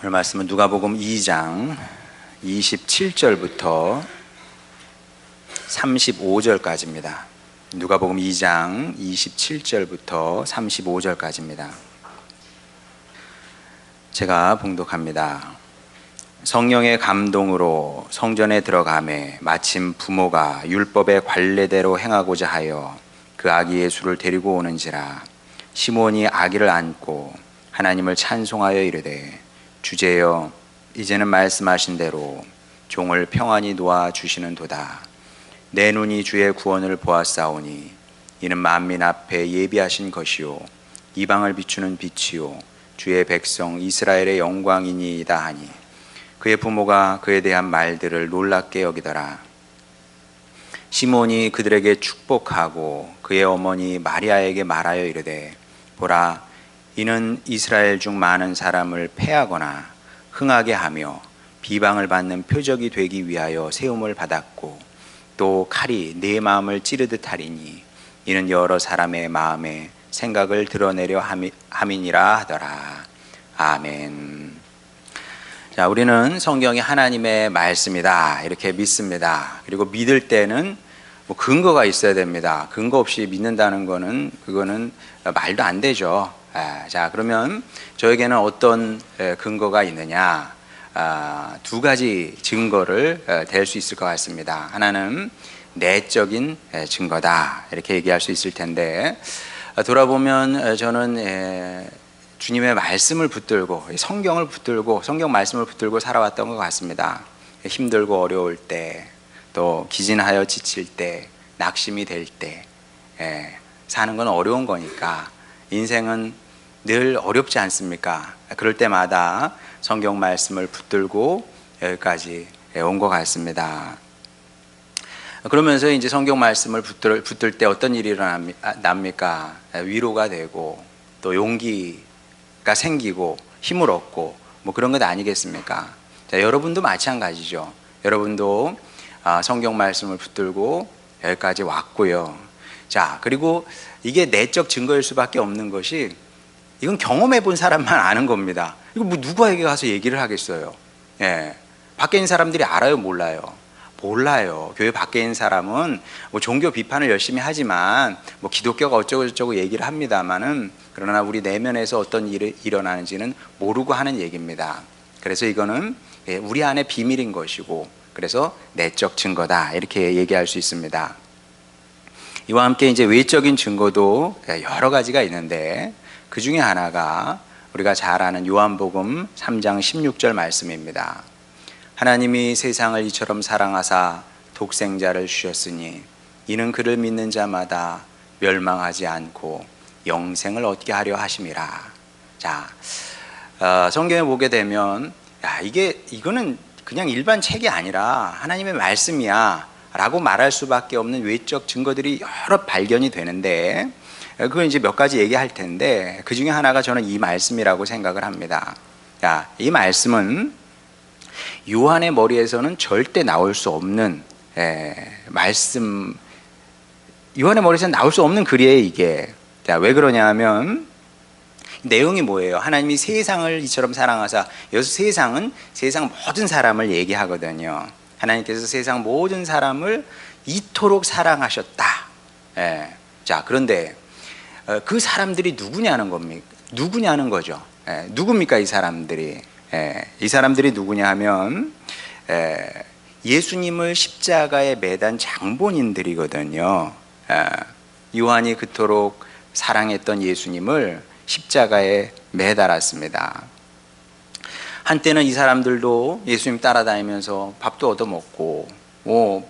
오늘 말씀은 누가복음 2장 27절부터 35절까지입니다. 누가복음 2장 27절부터 35절까지입니다. 제가 봉독합니다. 성령의 감동으로 성전에 들어가매 마침 부모가 율법의 관례대로 행하고자 하여 그 아기 예수를 데리고 오는지라. 시몬이 아기를 안고 하나님을 찬송하여 이르되, 주제여, 이제는 말씀하신 대로 종을 평안히 놓아 주시는도다. 내 눈이 주의 구원을 보았사오니 이는 만민 앞에 예비하신 것이요 이방을 비추는 빛이요 주의 백성 이스라엘의 영광이니이다 하니, 그의 부모가 그에 대한 말들을 놀랍게 여기더라. 시몬이 그들에게 축복하고 그의 어머니 마리아에게 말하여 이르되, 보라, 이는 이스라엘 중 많은 사람을 패하거나 흥하게 하며 비방을 받는 표적이 되기 위하여 세움을 받았고, 또 칼이 내 마음을 찌르듯 하리니 이는 여러 사람의 마음에 생각을 드러내려 함이니라 하더라. 아멘. 자, 우리는 성경이 하나님의 말씀이다 이렇게 믿습니다. 그리고 믿을 때는 근거가 있어야 됩니다. 근거 없이 믿는다는 그거는 말도 안 되죠. 자, 그러면 저에게는 어떤 근거가 있느냐? 두 가지 증거를 댈 수 있을 것 같습니다. 하나는 내적인 증거다 이렇게 얘기할 수 있을 텐데, 돌아보면 저는 주님의 말씀을 붙들고 성경을 붙들고 성경 말씀을 붙들고 살아왔던 것 같습니다. 힘들고 어려울 때, 또 기진하여 지칠 때, 낙심이 될 때, 사는 건 어려운 거니까, 인생은 늘 어렵지 않습니까? 그럴 때마다 성경 말씀을 붙들고 여기까지 온 것 같습니다. 그러면서 이제 성경 말씀을 붙들 때 어떤 일이 일어납니까? 위로가 되고 또 용기가 생기고 힘을 얻고 그런 것 아니겠습니까? 자, 여러분도 마찬가지죠. 여러분도 성경 말씀을 붙들고 여기까지 왔고요. 자, 그리고 이게 내적 증거일 수밖에 없는 것이, 이건 경험해 본 사람만 아는 겁니다. 이거 누구에게 가서 얘기를 하겠어요? 밖에 있는 사람들이 알아요, 몰라요? 몰라요. 교회 밖에 있는 사람은 종교 비판을 열심히 하지만 기독교가 어쩌고 저쩌고 얘기를 합니다만은, 그러나 우리 내면에서 어떤 일이 일어나는지는 모르고 하는 얘기입니다. 그래서 이거는 우리 안에 비밀인 것이고, 그래서 내적 증거다 이렇게 얘기할 수 있습니다. 이와 함께 이제 외적인 증거도 여러 가지가 있는데, 그 중에 하나가 우리가 잘 아는 요한복음 3장 16절 말씀입니다. 하나님이 세상을 이처럼 사랑하사 독생자를 주셨으니 이는 그를 믿는 자마다 멸망하지 않고 영생을 얻게 하려 하심이라. 자, 성경에 보게 되면 이거는 그냥 일반 책이 아니라 하나님의 말씀이야 라고 말할 수밖에 없는 외적 증거들이 여러 발견이 되는데, 그건 이제 몇 가지 얘기할 텐데, 그 중에 하나가 저는 이 말씀이라고 생각을 합니다. 자, 이 말씀은 요한의 머리에서는 절대 나올 수 없는 말씀, 요한의 머리에서는 나올 수 없는 글이에요, 이게. 자, 왜 그러냐 하면, 내용이 뭐예요? 하나님이 세상을 이처럼 사랑하사, 여기서 세상은 세상 모든 사람을 얘기하거든요. 하나님께서 세상 모든 사람을 이토록 사랑하셨다. 자, 그런데 그 사람들이 누구냐는 겁니까? 누구냐는 거죠. 누굽니까 이 사람들이? 이 사람들이 누구냐 하면 예수님을 십자가에 매단 장본인들이거든요. 요한이 그토록 사랑했던 예수님을 십자가에 매달았습니다. 한때는 이 사람들도 예수님 따라다니면서 밥도 얻어먹고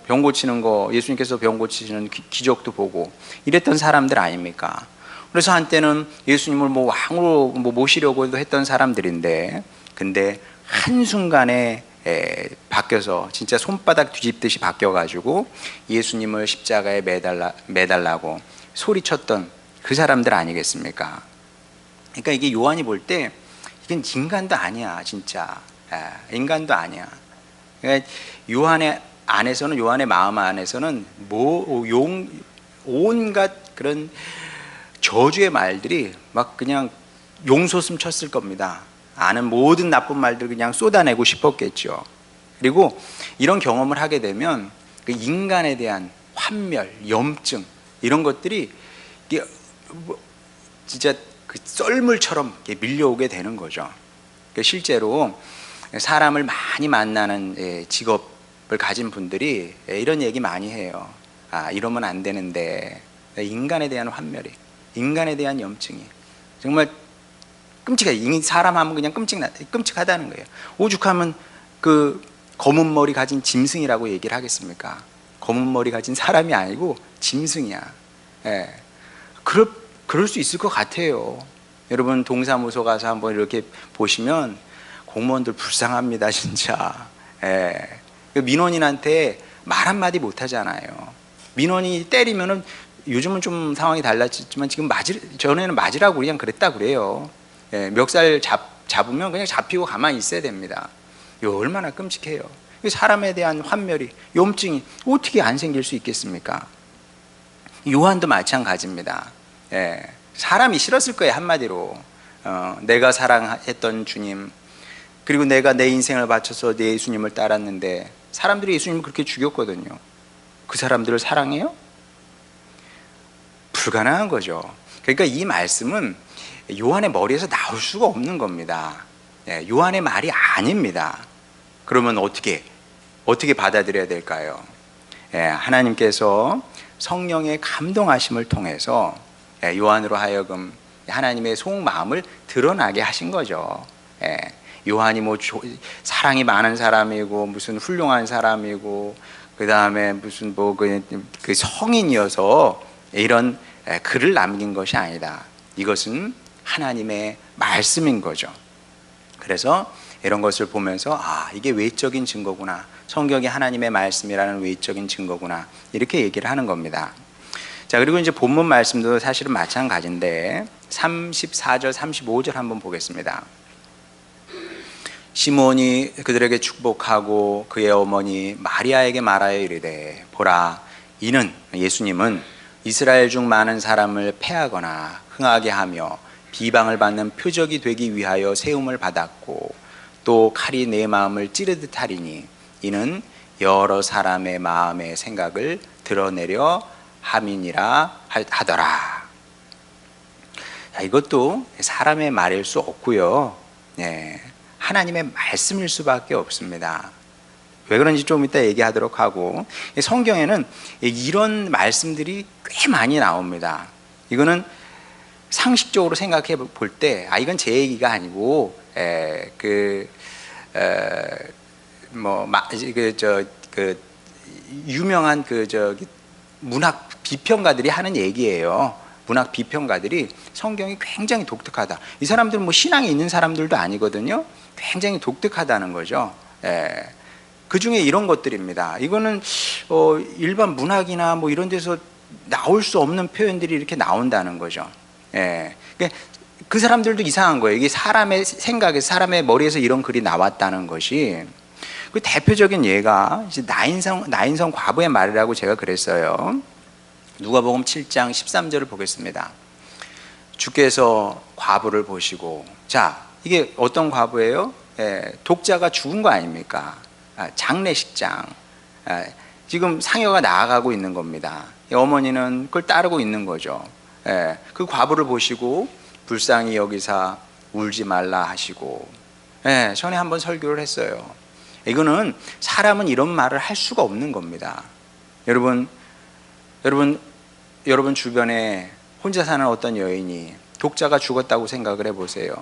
병 고치는 거, 예수님께서 병 고치시는 기적도 보고 이랬던 사람들 아닙니까? 그래서 한때는 예수님을 왕으로 모시려고도 했던 사람들인데, 근데 한순간에 바뀌어서 진짜 손바닥 뒤집듯이 바뀌어가지고 예수님을 십자가에 매달라고 소리쳤던 그 사람들 아니겠습니까? 그러니까 이게 요한이 볼 때 이건 인간도 아니야, 진짜. 인간도 아니야. 그러니까 요한의 마음 안에서는 온갖 그런 저주의 말들이 막 그냥 용솟음 쳤을 겁니다. 아는 모든 나쁜 말들 그냥 쏟아내고 싶었겠죠. 그리고 이런 경험을 하게 되면 그 인간에 대한 환멸, 염증 이런 것들이 이게 진짜 그 썰물처럼 밀려오게 되는 거죠. 실제로 사람을 많이 만나는 직업을 가진 분들이 이런 얘기 많이 해요. 아, 이러면 안 되는데. 인간에 대한 환멸이, 인간에 대한 염증이 정말 끔찍해. 사람 하면 그냥 끔찍하다는 거예요. 오죽하면 그 검은 머리 가진 짐승이라고 얘기를 하겠습니까? 검은 머리 가진 사람이 아니고 짐승이야. 예. 그럴 수 있을 것 같아요. 여러분 동사무소 가서 한번 이렇게 보시면 공무원들 불쌍합니다, 진짜. 예. 민원인한테 말 한마디 못 하잖아요. 민원이 때리면은 요즘은 좀 상황이 달라졌지만 지금 전에는 맞으라고 그냥 그랬다 그래요. 예, 멱살 잡으면 그냥 잡히고 가만히 있어야 됩니다. 이거 얼마나 끔찍해요. 사람에 대한 환멸이, 염증이 어떻게 안 생길 수 있겠습니까? 요한도 마찬가지입니다. 예, 사람이 싫었을 거예요, 한마디로. 내가 사랑했던 주님, 그리고 내가 내 인생을 바쳐서 내 예수님을 따랐는데 사람들이 예수님을 그렇게 죽였거든요. 그 사람들을 사랑해요? 불가능한 거죠. 그러니까 이 말씀은 요한의 머리에서 나올 수가 없는 겁니다. 예, 요한의 말이 아닙니다. 그러면 어떻게 받아들여야 될까요? 예, 하나님께서 성령의 감동하심을 통해서 요한으로 하여금 하나님의 속마음을 드러나게 하신 거죠. 예, 요한이 뭐 사랑이 많은 사람이고 무슨 훌륭한 사람이고 그 다음에 무슨 뭐 그 성인이어서 이런 글을 남긴 것이 아니다. 이것은 하나님의 말씀인 거죠. 그래서 이런 것을 보면서 아, 이게 외적인 증거구나. 성경이 하나님의 말씀이라는 외적인 증거구나. 이렇게 얘기를 하는 겁니다. 자, 그리고 이제 본문 말씀도 사실은 마찬가지인데 34절, 35절 한번 보겠습니다. 시몬이 그들에게 축복하고 그의 어머니 마리아에게 말하여 이르되 보라, 이는 예수님은 이스라엘 중 많은 사람을 패하거나 흥하게 하며 비방을 받는 표적이 되기 위하여 세움을 받았고 또 칼이 내 마음을 찌르듯 하리니 이는 여러 사람의 마음의 생각을 드러내려 함이니라 하더라. 자, 이것도 사람의 말일 수 없고요. 네, 하나님의 말씀일 수밖에 없습니다. 왜 그런지 좀 이따 얘기하도록 하고, 성경에는 이런 말씀들이 꽤 많이 나옵니다. 이거는 상식적으로 생각해 볼 때, 아, 이건 제 얘기가 아니고, 유명한 문학 비평가들이 하는 얘기예요. 문학 비평가들이 성경이 굉장히 독특하다. 이 사람들은 뭐 신앙이 있는 사람들도 아니거든요. 굉장히 독특하다는 거죠. 그 중에 이런 것들입니다. 이거는 일반 문학이나 뭐 이런 데서 나올 수 없는 표현들이 이렇게 나온다는 거죠. 그 사람들도 이상한 거예요. 이게 사람의 생각에서, 사람의 머리에서 이런 글이 나왔다는 것이. 그 대표적인 예가 이제 나인성 과부의 말이라고 제가 그랬어요. 누가복음 7장 13절을 보겠습니다. 주께서 과부를 보시고, 자, 이게 어떤 과부예요? 독자가 죽은 거 아닙니까? 장례식장. 지금 상여가 나아가고 있는 겁니다. 어머니는 그걸 따르고 있는 거죠. 그 과부를 보시고 불쌍히 여기사 울지 말라 하시고, 전에 한번 설교를 했어요. 이거는 사람은 이런 말을 할 수가 없는 겁니다. 여러분 주변에 혼자 사는 어떤 여인이 독자가 죽었다고 생각을 해보세요.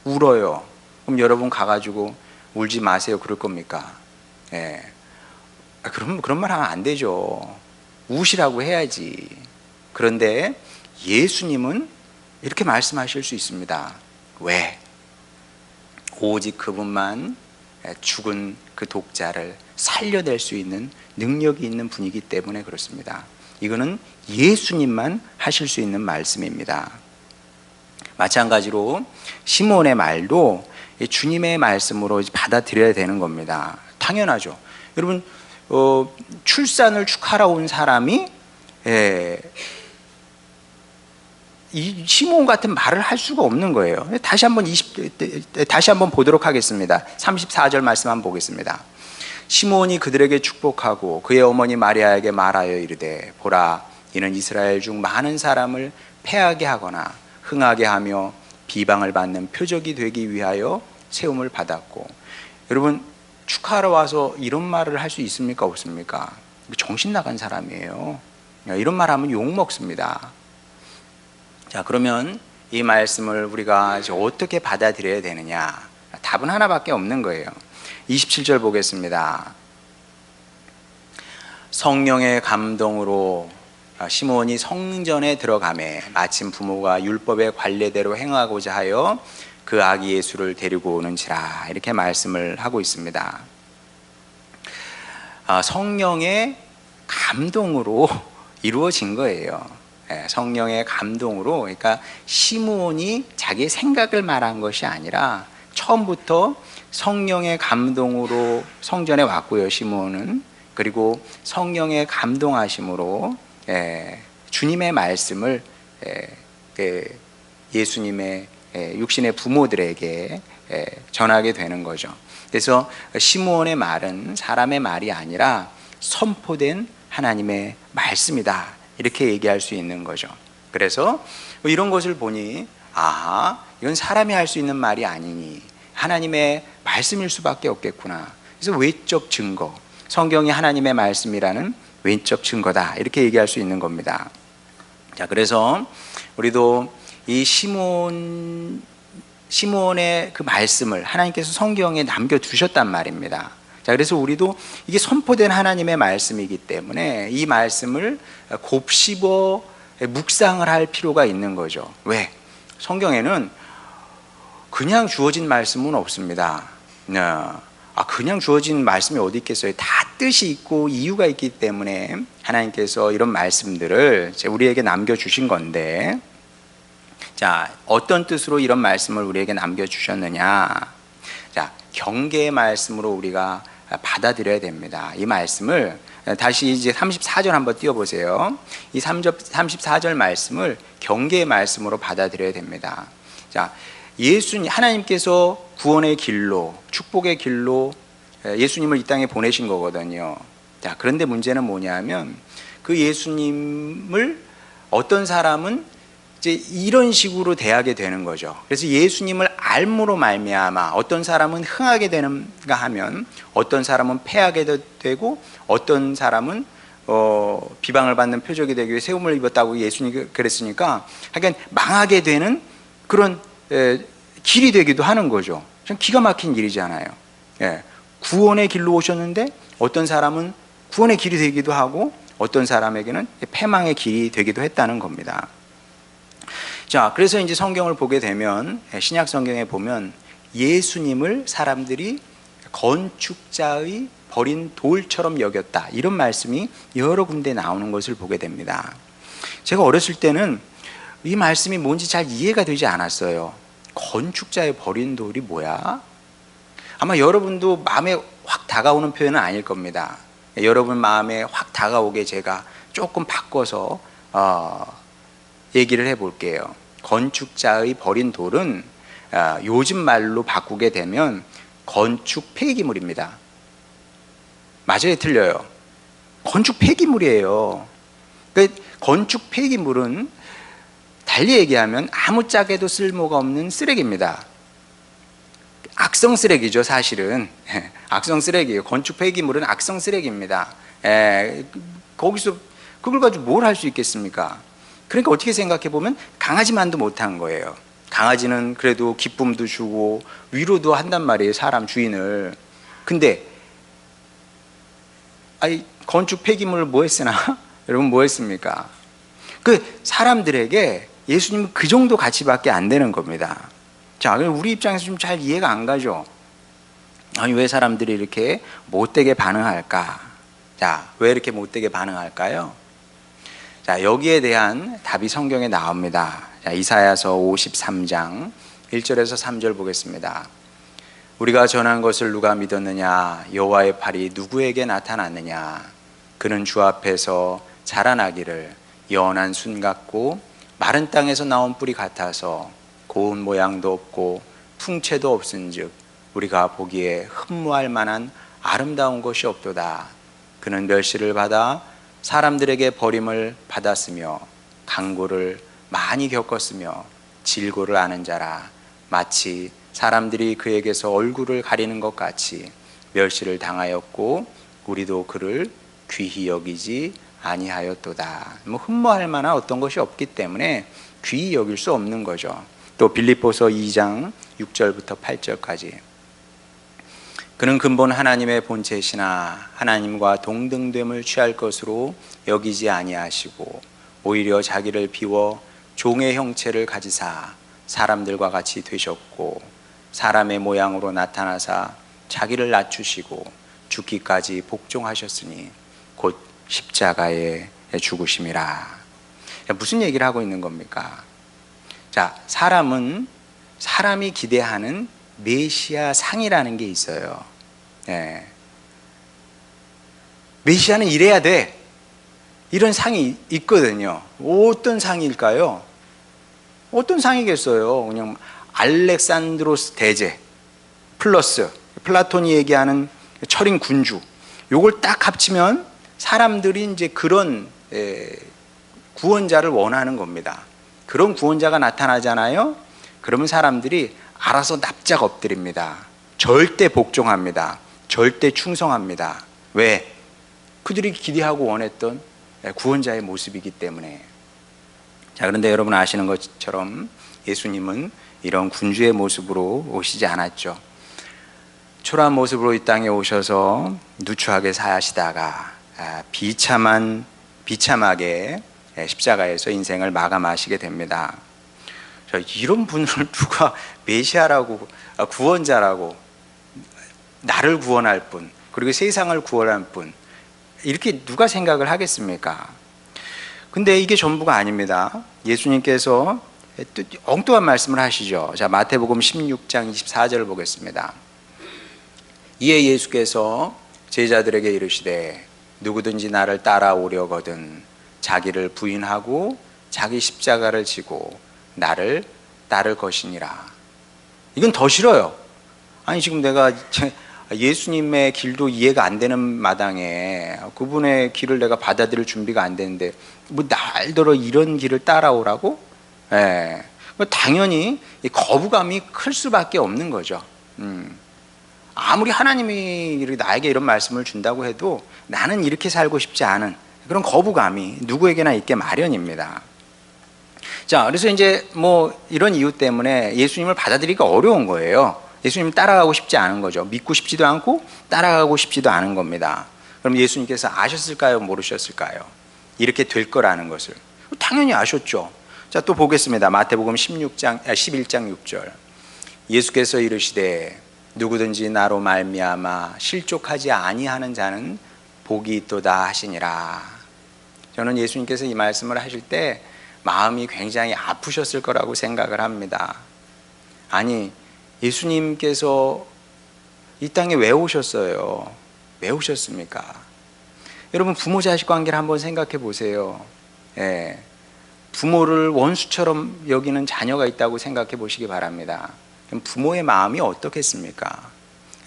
울어요. 그럼 여러분 가가지고 울지 마세요 그럴 겁니까? 그런 말 하면 안 되죠. 우시라고 해야지. 그런데 예수님은 이렇게 말씀하실 수 있습니다. 왜? 오직 그분만 죽은 그 독자를 살려낼 수 있는 능력이 있는 분이기 때문에 그렇습니다. 이거는 예수님만 하실 수 있는 말씀입니다. 마찬가지로 시몬의 말도 주님의 말씀으로 받아들여야 되는 겁니다. 당연하죠. 여러분, 출산을 축하러 온 사람이 이 시므온 같은 말을 할 수가 없는 거예요. 다시 한번 보도록 하겠습니다. 34절 말씀 한번 보겠습니다. 시므온이 그들에게 축복하고 그의 어머니 마리아에게 말하여 이르되 보라 이는 이스라엘 중 많은 사람을 패하게 하거나 흥하게 하며 비방을 받는 표적이 되기 위하여 세움을 받았고. 여러분, 축하하러 와서 이런 말을 할 수 있습니까? 없습니까? 정신 나간 사람이에요. 이런 말 하면 욕 먹습니다. 자, 그러면 이 말씀을 우리가 어떻게 받아들여야 되느냐? 답은 하나밖에 없는 거예요. 27절 보겠습니다. 성령의 감동으로 시므온이 성전에 들어가매 마침 부모가 율법의 관례대로 행하고자 하여 그 아기 예수를 데리고 오는지라, 이렇게 말씀을 하고 있습니다. 성령의 감동으로 이루어진 거예요. 성령의 감동으로. 그러니까 시므온이 자기의 생각을 말한 것이 아니라 처음부터 성령의 감동으로 성전에 왔고요, 시므온은. 그리고 성령의 감동하심으로 주님의 말씀을 예수님의 육신의 부모들에게 전하게 되는 거죠. 그래서 시므온의 말은 사람의 말이 아니라 선포된 하나님의 말씀이다, 이렇게 얘기할 수 있는 거죠. 그래서 이런 것을 보니 이건 사람이 할 수 있는 말이 아니니 하나님의 말씀일 수밖에 없겠구나. 그래서 외적 증거, 성경이 하나님의 말씀이라는 외적 증거다, 이렇게 얘기할 수 있는 겁니다. 자, 그래서 우리도 이 시므온의 그 말씀을 하나님께서 성경에 남겨두셨단 말입니다. 자, 그래서 우리도 이게 선포된 하나님의 말씀이기 때문에 이 말씀을 곱씹어 묵상을 할 필요가 있는 거죠. 왜? 성경에는 그냥 주어진 말씀은 없습니다. 그냥 주어진 말씀이 어디 있겠어요? 다 뜻이 있고 이유가 있기 때문에 하나님께서 이런 말씀들을 우리에게 남겨주신 건데, 자, 어떤 뜻으로 이런 말씀을 우리에게 남겨주셨느냐? 자, 경계의 말씀으로 우리가 받아들여야 됩니다. 이 말씀을 다시 이제 34절 한번 띄워보세요. 이 34절 말씀을 경계의 말씀으로 받아들여야 됩니다. 자, 하나님께서 구원의 길로, 축복의 길로 예수님을 이 땅에 보내신 거거든요. 자, 그런데 문제는 뭐냐면 그 예수님을 어떤 사람은 이제 이런 식으로 대하게 되는 거죠. 그래서 예수님을 알므로 말미암아 어떤 사람은 흥하게 되는가 하면 어떤 사람은 패하게 되고 어떤 사람은 비방을 받는 표적이 되기 위해 세움을 입었다고 예수님이 그랬으니까 하여간 망하게 되는 그런 길이 되기도 하는 거죠. 참 기가 막힌 일이잖아요. 구원의 길로 오셨는데 어떤 사람은 구원의 길이 되기도 하고 어떤 사람에게는 패망의 길이 되기도 했다는 겁니다. 자, 그래서 이제 성경을 보게 되면, 신약 성경에 보면 예수님을 사람들이 건축자의 버린 돌처럼 여겼다, 이런 말씀이 여러 군데 나오는 것을 보게 됩니다. 제가 어렸을 때는 이 말씀이 뭔지 잘 이해가 되지 않았어요. 건축자의 버린 돌이 뭐야? 아마 여러분도 마음에 확 다가오는 표현은 아닐 겁니다. 여러분 마음에 확 다가오게 제가 조금 바꿔서 얘기를 해볼게요. 건축자의 버린 돌은 요즘 말로 바꾸게 되면 건축 폐기물입니다. 맞아요, 틀려요? 건축 폐기물이에요. 그러니까 건축 폐기물은 달리 얘기하면 아무짝에도 쓸모가 없는 쓰레기입니다. 악성 쓰레기죠, 사실은. 악성 쓰레기예요. 건축 폐기물은 악성 쓰레기입니다. 거기서 그걸 가지고 뭘 할 수 있겠습니까? 그러니까 어떻게 생각해 보면 강아지만도 못한 거예요. 강아지는 그래도 기쁨도 주고 위로도 한단 말이에요, 사람 주인을. 근데 건축 폐기물을 뭐 했으나? 여러분 뭐 했습니까? 그 사람들에게 예수님은 그 정도 가치밖에 안 되는 겁니다. 자, 우리 입장에서 좀 잘 이해가 안 가죠. 왜 사람들이 이렇게 못되게 반응할까? 자, 왜 이렇게 못되게 반응할까요? 자, 여기에 대한 답이 성경에 나옵니다. 자, 이사야서 53장 1절에서 3절 보겠습니다. 우리가 전한 것을 누가 믿었느냐? 여호와의 팔이 누구에게 나타났느냐? 그는 주 앞에서 자라나기를 연한 순 같고 마른 땅에서 나온 뿌리 같아서 고운 모양도 없고 풍채도 없은즉 우리가 보기에 흠모할 만한 아름다운 것이 없도다. 그는 멸시를 받아 사람들에게 버림을 받았으며 강고를 많이 겪었으며 질고를 아는 자라. 마치 사람들이 그에게서 얼굴을 가리는 것 같이 멸시를 당하였고 우리도 그를 귀히 여기지 아니하였도다. 흠모할 만한 어떤 것이 없기 때문에 귀히 여길 수 없는 거죠. 또 빌립보서 2장 6절부터 8절까지 그는 근본 하나님의 본체시나 하나님과 동등됨을 취할 것으로 여기지 아니하시고 오히려 자기를 비워 종의 형체를 가지사 사람들과 같이 되셨고 사람의 모양으로 나타나사 자기를 낮추시고 죽기까지 복종하셨으니 곧 십자가에 죽으심이라. 무슨 얘기를 하고 있는 겁니까? 자, 사람이 기대하는 메시아 상이라는 게 있어요. 예. 메시아는 이래야 돼. 이런 상이 있거든요. 어떤 상일까요? 어떤 상이겠어요? 그냥 알렉산드로스 대제 플러스 플라톤이 얘기하는 철인 군주, 요걸 딱 합치면 사람들이 이제 그런 구원자를 원하는 겁니다. 그런 구원자가 나타나잖아요. 그러면 사람들이 알아서 납작 엎드립니다. 절대 복종합니다. 절대 충성합니다. 왜? 그들이 기대하고 원했던 구원자의 모습이기 때문에. 자, 그런데 여러분 아시는 것처럼 예수님은 이런 군주의 모습으로 오시지 않았죠. 초라한 모습으로 이 땅에 오셔서 누추하게 사시다가 비참하게 십자가에서 인생을 마감하시게 됩니다. 이런 분을 누가 메시아라고, 구원자라고, 나를 구원할 분, 그리고 세상을 구원할 분, 이렇게 누가 생각을 하겠습니까? 근데 이게 전부가 아닙니다. 예수님께서 또 엉뚱한 말씀을 하시죠. 자, 마태복음 16장 24절을 보겠습니다. 이에 예수께서 제자들에게 이르시되 누구든지 나를 따라오려거든 자기를 부인하고 자기 십자가를 지고 나를 따를 것이니라. 이건 더 싫어요. 아니 지금 내가 예수님의 길도 이해가 안 되는 마당에 그분의 길을 내가 받아들일 준비가 안 되는데 뭐 날더러 이런 길을 따라오라고? 예. 당연히 거부감이 클 수밖에 없는 거죠. 아무리 하나님이 나에게 이런 말씀을 준다고 해도 나는 이렇게 살고 싶지 않은 그런 거부감이 누구에게나 있게 마련입니다. 자, 그래서 이제 뭐 이런 이유 때문에 예수님을 받아들이기가 어려운 거예요. 예수님 따라가고 싶지 않은 거죠. 믿고 싶지도 않고 따라가고 싶지도 않은 겁니다. 그럼 예수님께서 아셨을까요? 모르셨을까요? 이렇게 될 거라는 것을. 당연히 아셨죠. 자, 또 보겠습니다. 마태복음 11장 6절. 예수께서 이르시되 누구든지 나로 말미암아 실족하지 아니하는 자는 복이 있도다 하시니라. 저는 예수님께서 이 말씀을 하실 때 마음이 굉장히 아프셨을 거라고 생각을 합니다. 아니, 예수님께서 이 땅에 왜 오셨어요? 왜 오셨습니까? 여러분, 부모 자식 관계를 한번 생각해 보세요. 예. 부모를 원수처럼 여기는 자녀가 있다고 생각해 보시기 바랍니다. 그럼 부모의 마음이 어떻겠습니까?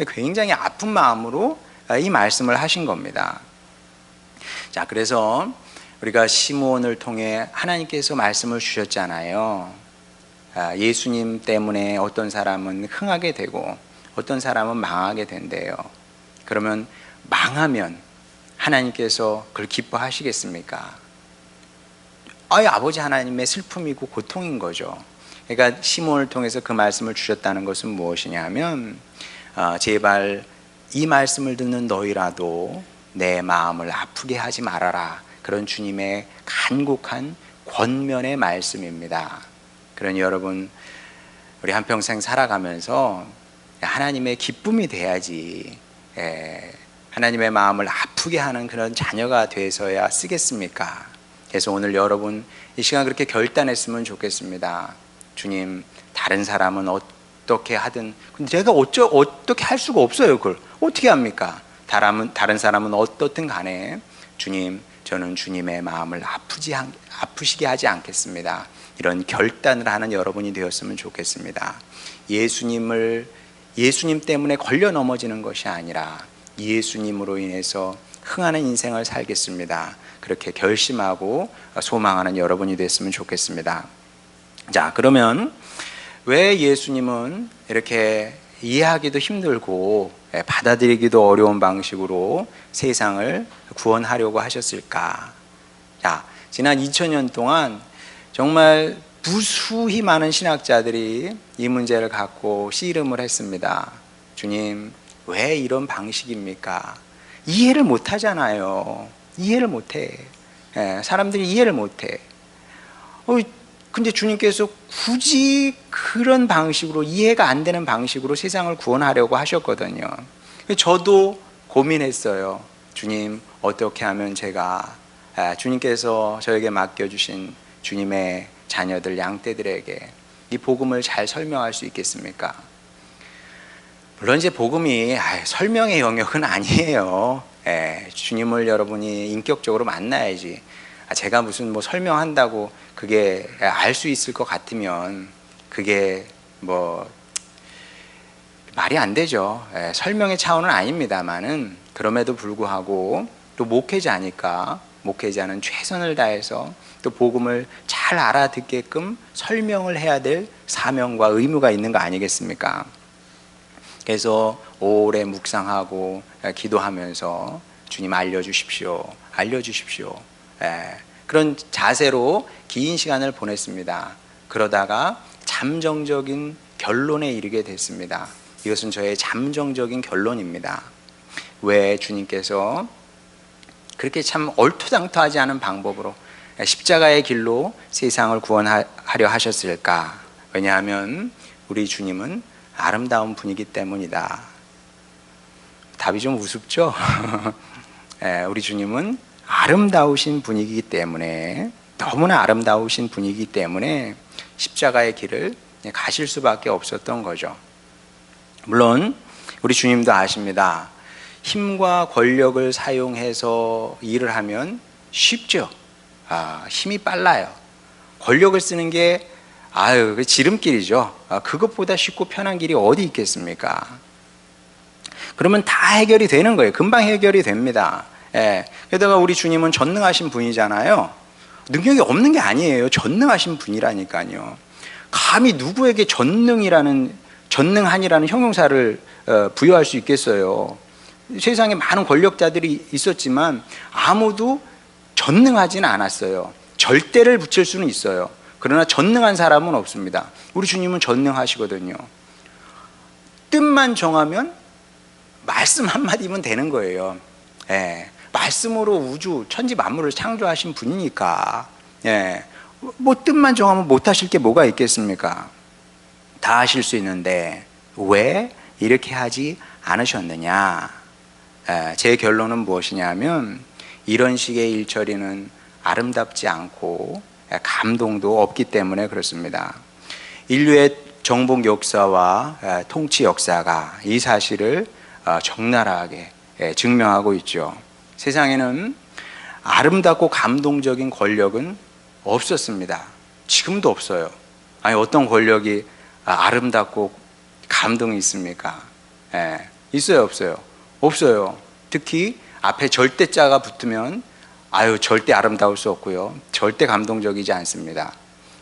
굉장히 아픈 마음으로 이 말씀을 하신 겁니다. 자, 그래서 우리가 시므온을 통해 하나님께서 말씀을 주셨잖아요. 예수님 때문에 어떤 사람은 흥하게 되고 어떤 사람은 망하게 된대요. 그러면 망하면 하나님께서 그걸 기뻐하시겠습니까? 아버지 하나님의 슬픔이고 고통인 거죠. 그러니까 시므온을 통해서 그 말씀을 주셨다는 것은 무엇이냐 하면 제발 이 말씀을 듣는 너희라도 내 마음을 아프게 하지 말아라. 그런 주님의 간곡한 권면의 말씀입니다. 그러니 여러분, 우리 한평생 살아가면서 하나님의 기쁨이 돼야지 하나님의 마음을 아프게 하는 그런 자녀가 돼서야 쓰겠습니까? 그래서 오늘 여러분 이 시간 그렇게 결단했으면 좋겠습니다. 주님, 다른 사람은 어떻게 하든, 근데 제가 어떻게 할 수가 없어요. 그걸 어떻게 합니까? 다른 사람은 어떻든 간에 주님, 저는 주님의 마음을 아프시게 하지 않겠습니다. 이런 결단을 하는 여러분이 되었으면 좋겠습니다. 예수님 때문에 걸려 넘어지는 것이 아니라 예수님으로 인해서 흥하는 인생을 살겠습니다. 그렇게 결심하고 소망하는 여러분이 됐으면 좋겠습니다. 자, 그러면 왜 예수님은 이렇게 이해하기도 힘들고 받아들이기도 어려운 방식으로 세상을 구원하려고 하셨을까? 자, 지난 2000년 동안 정말 무수히 많은 신학자들이 이 문제를 갖고 씨름을 했습니다. 주님, 왜 이런 방식입니까? 이해를 못 하잖아요. 이해를 못 해. 사람들이 이해를 못 해. 근데 주님께서 굳이 그런 방식으로, 이해가 안 되는 방식으로 세상을 구원하려고 하셨거든요. 저도 고민했어요. 주님, 어떻게 하면 제가 주님께서 저에게 맡겨주신 주님의 자녀들, 양떼들에게 이 복음을 잘 설명할 수 있겠습니까? 물론 이제 복음이 설명의 영역은 아니에요. 주님을 여러분이 인격적으로 만나야지. 제가 무슨 뭐 설명한다고 그게 알 수 있을 것 같으면 그게 뭐 말이 안 되죠. 설명의 차원은 아닙니다만은, 그럼에도 불구하고 또 목회자는 최선을 다해서 또 복음을 잘 알아듣게끔 설명을 해야 될 사명과 의무가 있는 거 아니겠습니까? 그래서 오래 묵상하고 기도하면서 주님 알려주십시오. 그런 자세로 긴 시간을 보냈습니다. 그러다가 잠정적인 결론에 이르게 됐습니다. 이것은 저의 잠정적인 결론입니다. 왜 주님께서 그렇게 참 얼토당토하지 않은 방법으로 십자가의 길로 세상을 구원하려 하셨을까? 왜냐하면 우리 주님은 아름다운 분이기 때문이다. 답이 좀 우습죠? 우리 주님은 아름다우신 분이기 때문에, 너무나 아름다우신 분이기 때문에 십자가의 길을 가실 수밖에 없었던 거죠. 물론 우리 주님도 아십니다. 힘과 권력을 사용해서 일을 하면 쉽죠. 힘이 빨라요. 권력을 쓰는 게 그 지름길이죠. 그것보다 쉽고 편한 길이 어디 있겠습니까? 그러면 다 해결이 되는 거예요. 금방 해결이 됩니다. 게다가 우리 주님은 전능하신 분이잖아요. 능력이 없는 게 아니에요. 전능하신 분이라니까요. 감히 누구에게 전능한이라는 형용사를 부여할 수 있겠어요? 세상에 많은 권력자들이 있었지만 아무도 전능하지는 않았어요. 절대를 붙일 수는 있어요. 그러나 전능한 사람은 없습니다. 우리 주님은 전능하시거든요. 뜻만 정하면 말씀 한마디면 되는 거예요. 말씀으로 우주, 천지 만물을 창조하신 분이니까. 뭐 뜻만 정하면 못하실 게 뭐가 있겠습니까? 다 하실 수 있는데 왜 이렇게 하지 않으셨느냐? 제 결론은 무엇이냐면, 이런 식의 일처리는 아름답지 않고 감동도 없기 때문에 그렇습니다. 인류의 정복 역사와 통치 역사가 이 사실을 적나라하게 증명하고 있죠. 세상에는 아름답고 감동적인 권력은 없었습니다. 지금도 없어요. 어떤 권력이 아름답고 감동이 있습니까? 있어요, 없어요? 없어요. 특히 앞에 절대자가 붙으면 절대 아름다울 수 없고요, 절대 감동적이지 않습니다.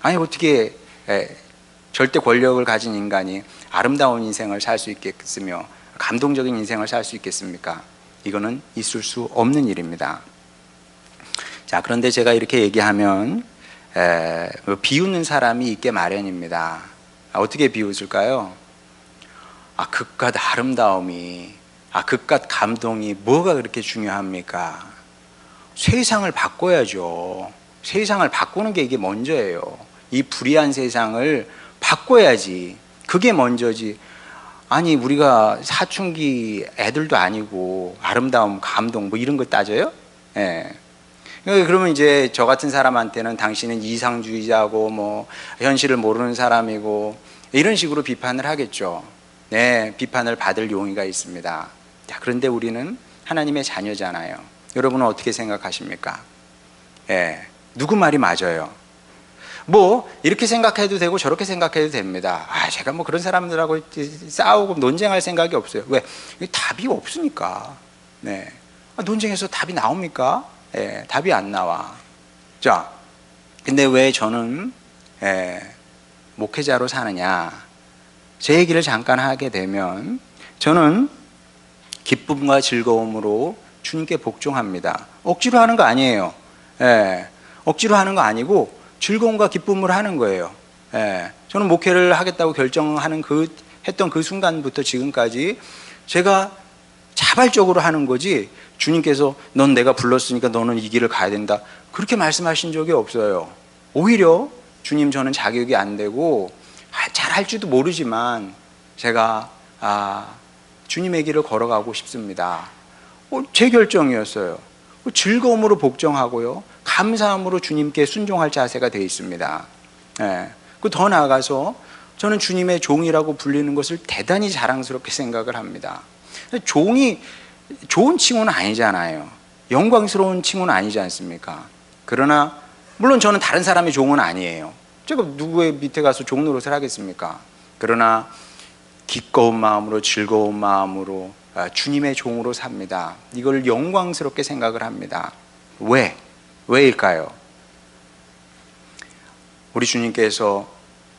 어떻게 절대 권력을 가진 인간이 아름다운 인생을 살 수 있겠으며 감동적인 인생을 살 수 있겠습니까? 이거는 있을 수 없는 일입니다. 자, 그런데 제가 이렇게 얘기하면 비웃는 사람이 있게 마련입니다. 어떻게 비웃을까요? 그깟 아름다움이, 그깟 감동이 뭐가 그렇게 중요합니까? 세상을 바꿔야죠. 세상을 바꾸는 게 이게 먼저예요. 이 불의한 세상을 바꿔야지. 그게 먼저지. 우리가 사춘기 애들도 아니고 아름다움, 감동 뭐 이런 거 따져요? 그러면 이제 저 같은 사람한테는 당신은 이상주의자고 뭐 현실을 모르는 사람이고 이런 식으로 비판을 하겠죠. 비판을 받을 용의가 있습니다. 자, 그런데 우리는 하나님의 자녀잖아요. 여러분은 어떻게 생각하십니까? 누구 말이 맞아요? 뭐 이렇게 생각해도 되고 저렇게 생각해도 됩니다. 제가 뭐 그런 사람들하고 싸우고 논쟁할 생각이 없어요. 왜? 답이 없으니까. 네. 논쟁에서 답이 나옵니까? 네, 답이 안 나와. 자, 근데 왜 저는 목회자로 사느냐? 제 얘기를 잠깐 하게 되면 저는 기쁨과 즐거움으로 주님께 복종합니다. 억지로 하는 거 아니에요. 억지로 하는 거 아니고 즐거움과 기쁨으로 하는 거예요. 저는 목회를 하겠다고 결정하는 했던 그 순간부터 지금까지 제가 자발적으로 하는 거지, 주님께서 넌 내가 불렀으니까 너는 이 길을 가야 된다, 그렇게 말씀하신 적이 없어요. 오히려 주님, 저는 자격이 안 되고 잘 할지도 모르지만 제가 주님의 길을 걸어가고 싶습니다. 제 결정이었어요. 즐거움으로 복종하고요, 감사함으로 주님께 순종할 자세가 되어 있습니다. 더 나아가서 저는 주님의 종이라고 불리는 것을 대단히 자랑스럽게 생각을 합니다. 종이 좋은 칭호는 아니잖아요. 영광스러운 칭호는 아니지 않습니까? 그러나 물론 저는 다른 사람의 종은 아니에요. 제가 누구의 밑에 가서 종 노릇을 하겠습니까? 그러나 기꺼운 마음으로, 즐거운 마음으로 주님의 종으로 삽니다. 이걸 영광스럽게 생각을 합니다. 왜일까요? 우리 주님께서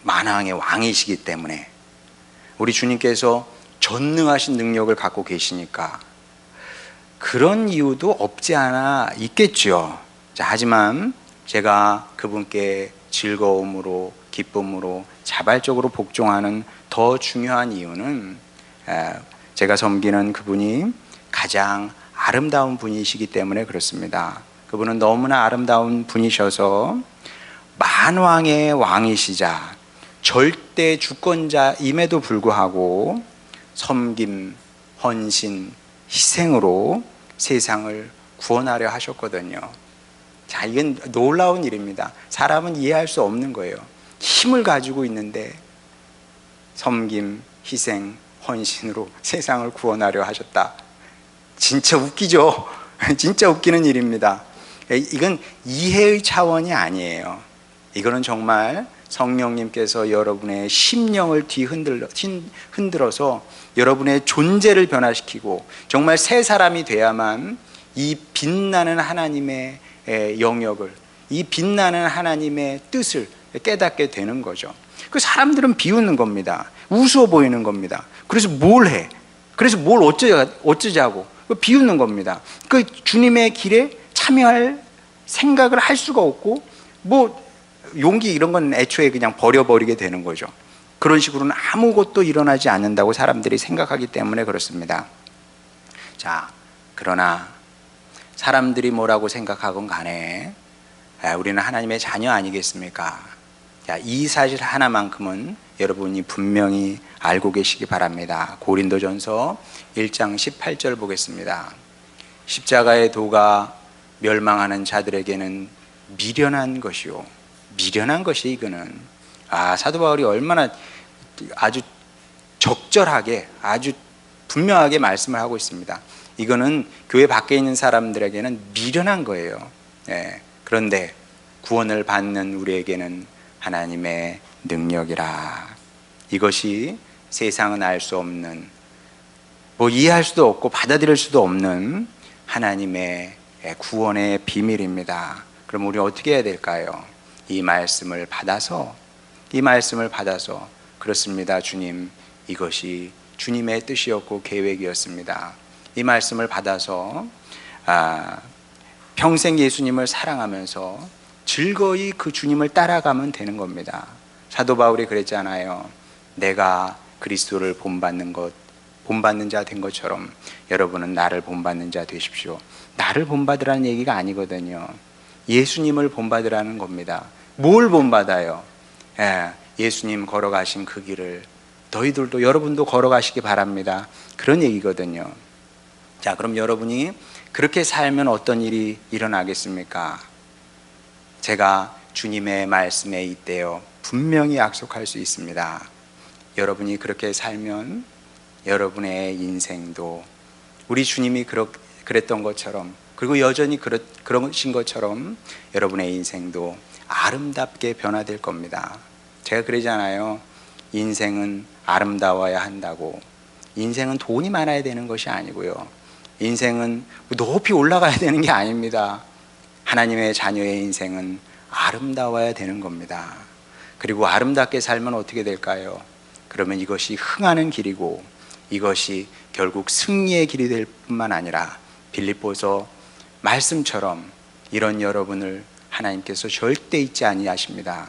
만왕의 왕이시기 때문에, 우리 주님께서 전능하신 능력을 갖고 계시니까, 그런 이유도 없지 않아 있겠죠. 하지만 제가 그분께 즐거움으로, 기쁨으로, 자발적으로 복종하는 더 중요한 이유는 제가 섬기는 그분이 가장 아름다운 분이시기 때문에 그렇습니다. 그분은 너무나 아름다운 분이셔서 만왕의 왕이시자 절대 주권자임에도 불구하고 섬김, 헌신, 희생으로 세상을 구원하려 하셨거든요. 이건 놀라운 일입니다. 사람은 이해할 수 없는 거예요. 힘을 가지고 있는데 섬김, 희생, 헌신으로 세상을 구원하려 하셨다. 진짜 웃기죠? 진짜 웃기는 일입니다. 이건 이해의 차원이 아니에요. 이거는 정말 성령님께서 여러분의 심령을 흔들어서 여러분의 존재를 변화시키고 정말 새 사람이 돼야만 이 빛나는 하나님의 영역을, 이 빛나는 하나님의 뜻을 깨닫게 되는 거죠. 그 사람들은 비웃는 겁니다. 우스워 보이는 겁니다. 그래서 뭘 해? 그래서 뭘 어쩌자고 비웃는 겁니다. 그 주님의 길에 참여할 생각을 할 수가 없고, 뭐 용기 이런 건 애초에 그냥 버려버리게 되는 거죠. 그런 식으로는 아무것도 일어나지 않는다고 사람들이 생각하기 때문에 그렇습니다. 그러나 사람들이 뭐라고 생각하건 간에 우리는 하나님의 자녀 아니겠습니까? 이 사실 하나만큼은 여러분이 분명히 알고 계시기 바랍니다. 고린도전서 1장 18절 보겠습니다. 십자가의 도가 멸망하는 자들에게는 미련한 것이요. 미련한 것이 이거는. 사도 바울이 얼마나 아주 적절하게, 아주 분명하게 말씀을 하고 있습니다. 이거는 교회 밖에 있는 사람들에게는 미련한 거예요. 그런데 구원을 받는 우리에게는 하나님의 능력이라. 이것이 세상은 알 수 없는, 이해할 수도 없고 받아들일 수도 없는 하나님의 구원의 비밀입니다. 그럼 우리 어떻게 해야 될까요? 이 말씀을 받아서, 그렇습니다, 주님, 이것이 주님의 뜻이었고 계획이었습니다. 이 말씀을 받아서 평생 예수님을 사랑하면서 즐거이 그 주님을 따라가면 되는 겁니다. 사도 바울이 그랬잖아요. 내가 그리스도를 본받는 자 된 것처럼 여러분은 나를 본받는 자 되십시오. 나를 본받으라는 얘기가 아니거든요. 예수님을 본받으라는 겁니다. 뭘 본받아요? 예수님 걸어가신 그 길을 너희들도, 여러분도 걸어가시기 바랍니다. 그런 얘기거든요. 그럼 여러분이 그렇게 살면 어떤 일이 일어나겠습니까? 제가 주님의 말씀에 잇대어 분명히 약속할 수 있습니다. 여러분이 그렇게 살면 여러분의 인생도 우리 주님이 그랬던 것처럼, 그리고 여전히 그러신 것처럼 여러분의 인생도 아름답게 변화될 겁니다. 제가 그러잖아요. 인생은 아름다워야 한다고. 인생은 돈이 많아야 되는 것이 아니고요. 인생은 높이 올라가야 되는 게 아닙니다. 하나님의 자녀의 인생은 아름다워야 되는 겁니다. 그리고 아름답게 살면 어떻게 될까요? 그러면 이것이 흥하는 길이고 이것이 결국 승리의 길이 될 뿐만 아니라 빌립보서 말씀처럼 이런 여러분을 하나님께서 절대 잊지 아니하십니다.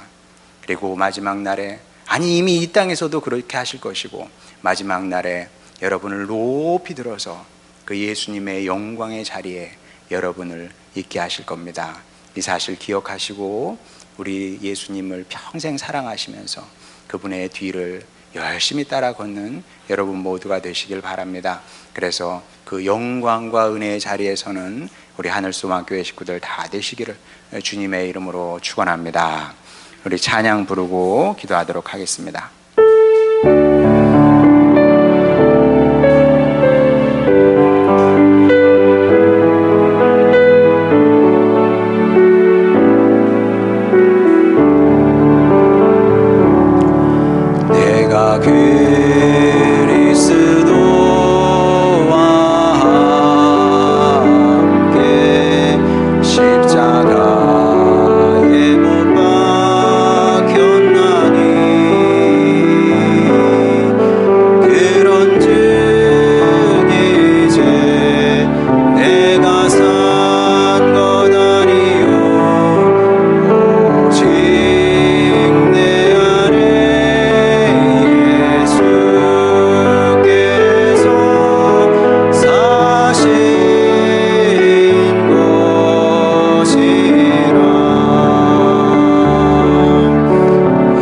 그리고 마지막 날에, 아니 이미 이 땅에서도 그렇게 하실 것이고 마지막 날에 여러분을 높이 들어서 그 예수님의 영광의 자리에 여러분을 있게 하실 겁니다. 이 사실 기억하시고 우리 예수님을 평생 사랑하시면서 그분의 뒤를 열심히 따라 걷는 여러분 모두가 되시길 바랍니다. 그래서 그 영광과 은혜의 자리에서는 우리 하늘소망교회 식구들 다 되시기를 주님의 이름으로 축원합니다. 우리 찬양 부르고 기도하도록 하겠습니다. 내가 그리스도와 함께 십자가에 못 박혔나니 그런즉 이제 내가 산 것 아니요 오직 내 안에 예수께서 사신 것이라.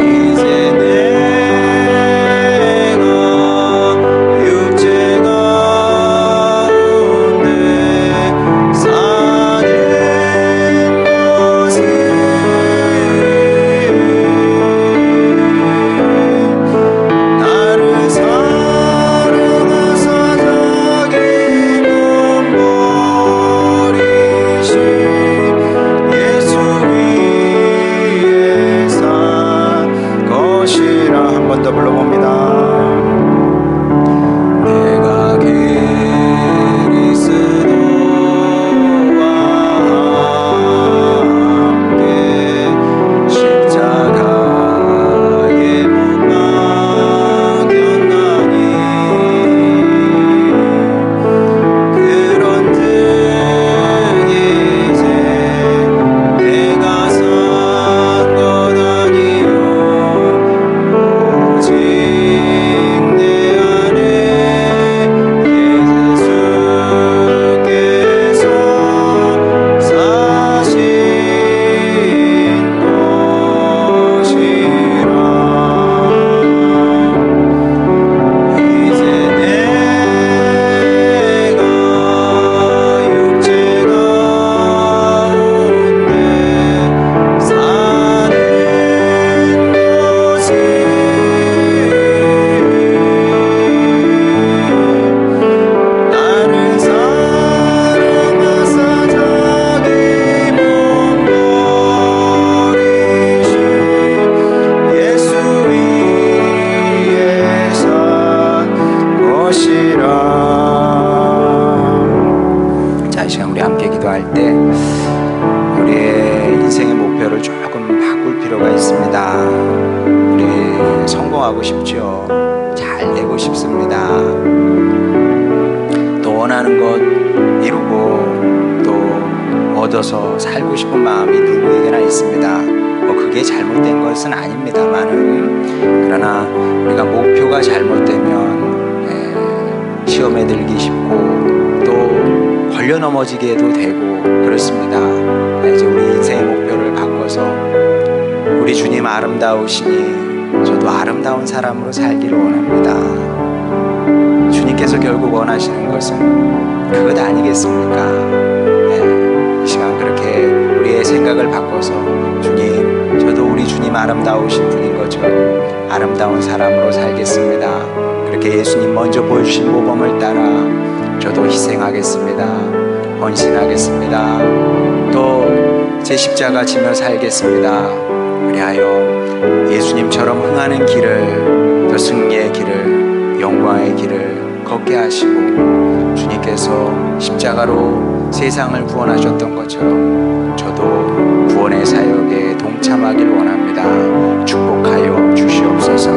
이제 내가 육체 가운데 사는 것은 나를 사랑하사 자기 몸 버리신 예수 위에 산 것이라. 한 번 더 불러봅니다. 내가 그리스도와 함께 십자가에 못 박혔나니 그런즉 이제 내가 산 것 아니요 오직 내 안에 예수께서 사신 것이라. 이제 내가 육체 가운데 사는 것은 나를 사랑하사 자기 몸 버리신 예수 위에 산 것이라. 자, 이 시간 우리 함께 기도할 때 우리의 인생의 목표를 조금 바꿀 필요가 있습니다. 우리 성공하고 싶죠. 잘 되고 싶습니다. 또 원하는 것 이루고 또 얻어서 살고 싶은 마음이 누구에게나 있습니다. 뭐 그게 잘못된 것은 아닙니다만은, 그러나 우리가 목표가 잘못되면 시험에 들기 쉽고 또 걸려 넘어지게도 되고 그렇습니다. 이제 우리 인생의 목표를 바꿔서 우리 주님 아름다우시니 저도 아름다운 사람으로 살기를 원합니다. 주님께서 결국 원하시는 것은 그것 아니겠습니까? 이 시간 그렇게 우리의 생각을 바꿔서 주님, 저도 우리 주님 아름다우신 분인 것처럼 아름다운 사람으로 살겠습니다. 그렇게 예수님 먼저 보여주신 모범을 따라 저도 희생하겠습니다. 헌신하겠습니다. 또 제 십자가 지며 살겠습니다. 그리하여 예수님처럼 흥하는 길을, 또 승리의 길을, 영광의 길을 걷게 하시고, 주님께서 십자가로 세상을 구원하셨던 것처럼 저도 구원의 사역에 동참하길 원합니다. 축복하여 주시옵소서.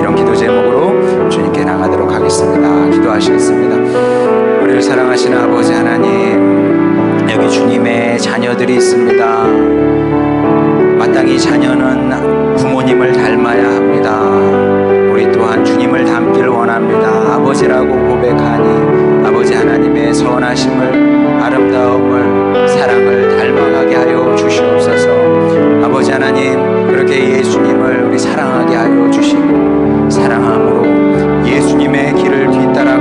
이런 기도 제목으로 주님께 나가도록 하겠습니다. 기도하시겠습니다. 우리를 사랑하시는 아버지 하나님, 여기 주님의 자녀들이 있습니다. 마땅히 자녀는 부모님을 닮아야 합니다. 우리 또한 주님을 닮기를 원합니다. 아버지라고 고백하니 아버지 하나님의 선하심을, 아름다움을, 사랑을 닮아가게 하여 주시옵소서. 아버지 하나님, 그렇게 예수님을 우리 사랑하게 하여 주시고, 사랑함으로 예수님의 길을 뒤따라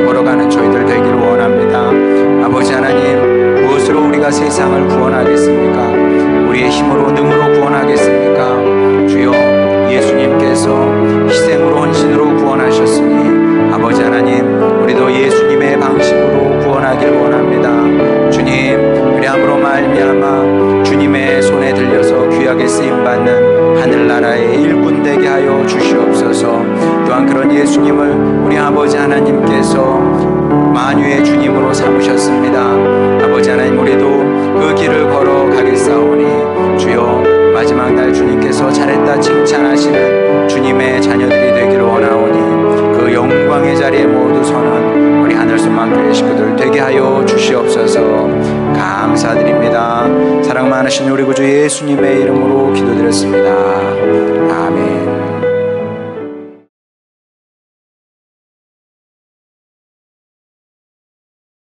걸어가는 저희들 되기를 원합니다. 아버지 하나님, 무엇으로 우리가 세상을 구원하겠습니까? 우리의 힘으로, 능으로 구원하겠습니까? 주여, 예수님께서 희생으로, 헌신으로 구원하셨으니 아버지 하나님, 우리도 예수님의 방식으로 구원하길 원합니다. 주님, 그리함으로 말미암아 주님의 손에 들려서 귀하게 쓰임받는 하늘나라의 일꾼 되게 하여 주시옵소서. 또한 그런 예수님을 우리 아버지 하나님께서 만유의 주님으로 삼으셨습니다. 아버지 하나님, 우리도 그 길을 걸어가겠사오니 주여, 마지막 날 주님께서 잘했다 칭찬하시는 주님의 자녀들이 되기를 원하오니 그 영광의 자리에 모두 서는 우리 하늘소망교회 식구들 되게 하여 주시옵소서. 감사드립니다. 사랑 많으신 우리 구주 예수님의 이름으로 기도드렸습니다. 아멘.